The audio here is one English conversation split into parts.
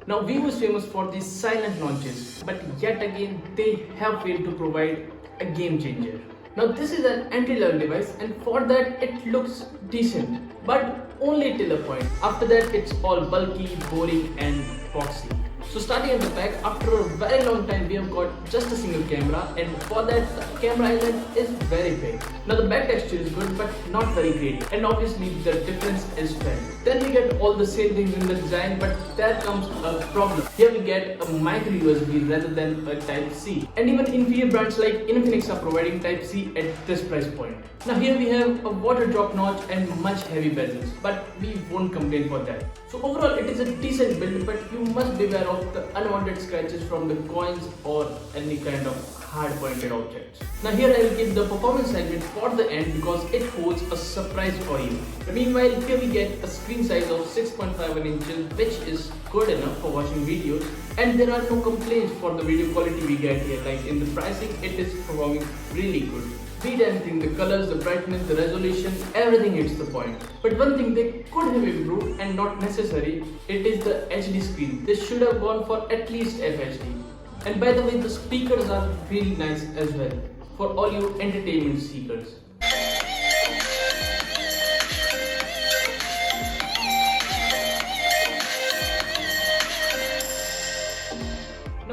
Now Vivo is famous for these silent launches, but yet again they have failed to provide a game changer. Now this is an entry-level device and for that it looks decent, but only till a point. After that it's all bulky, boring and boxy. So starting at the back, after a very long time we have got just a single camera, and for that the camera island is very big. Now the back texture is good but not very great, and obviously the difference is felt. Then we get all the same things in the design, but there comes a problem. Here we get a micro USB rather than a Type C, and even inferior brands like Infinix are providing Type C at this price point. Now here we have a water drop notch and much heavy bezels, but we won't complain for that. So overall it is a decent build, but you must beware of the unwanted scratches from the coins or any kind of hard pointed objects. Now here I will keep the performance segment for the end because it holds a surprise for you. But meanwhile, here we get a screen size of 6.51 inches, which is good enough for watching videos, and there are no complaints for the video quality we get here. Like in the pricing, it is performing really good. Beat anything, the colors, the brightness, the resolution, everything hits the point. But one thing they could have improved, and not necessary, it is the HD screen. They should have gone for at least FHD. And by the way, the speakers are really nice as well for all you entertainment seekers.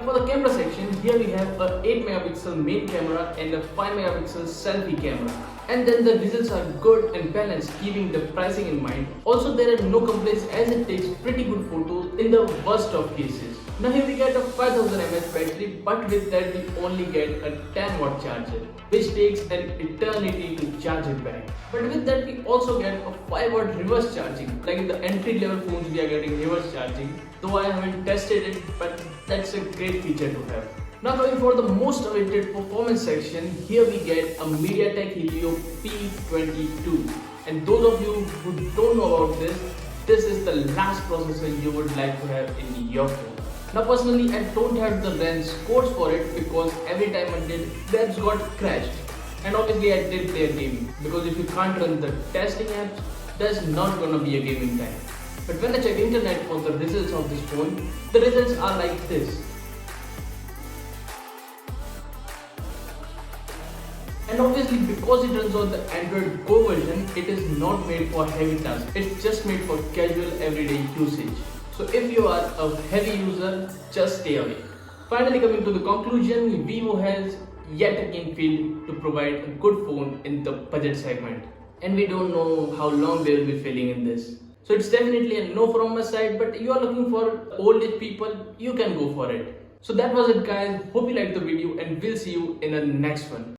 For the camera section, here we have a 8 megapixel main camera and a 5 megapixel selfie camera. And then the results are good and balanced, keeping the pricing in mind. Also, there are no complaints as it takes pretty good photos in the worst of cases. Now here we get a 5000 mAh battery, but with that we only get a 10 watt charger, which takes an eternity to charge it back. But with that we also get a 5 watt reverse charging. Like in the entry level phones we are getting reverse charging, though I haven't tested it, but that's a great feature to have. Now going for the most awaited performance section, here we get a MediaTek Helio P22. And those of you who don't know about this is the last processor you would like to have in your phone. Now personally, I don't have the RAM's codes for it because every time I did, RAMs got crashed. And obviously I did play a game, because if you can't run the testing apps, there's not gonna be a gaming time. But when I check internet for the results of this phone, the results are like this. And obviously because it runs on the Android Go version, it is not made for heavy tasks. It's just made for casual everyday usage. So if you are a heavy user, just stay away. Finally, coming to the conclusion, Vivo has yet again failed to provide a good phone in the budget segment. And we don't know how long they will be failing in this. So it's definitely a no from my side, but you are looking for old age people, you can go for it. So that was it guys, hope you liked the video and we'll see you in the next one.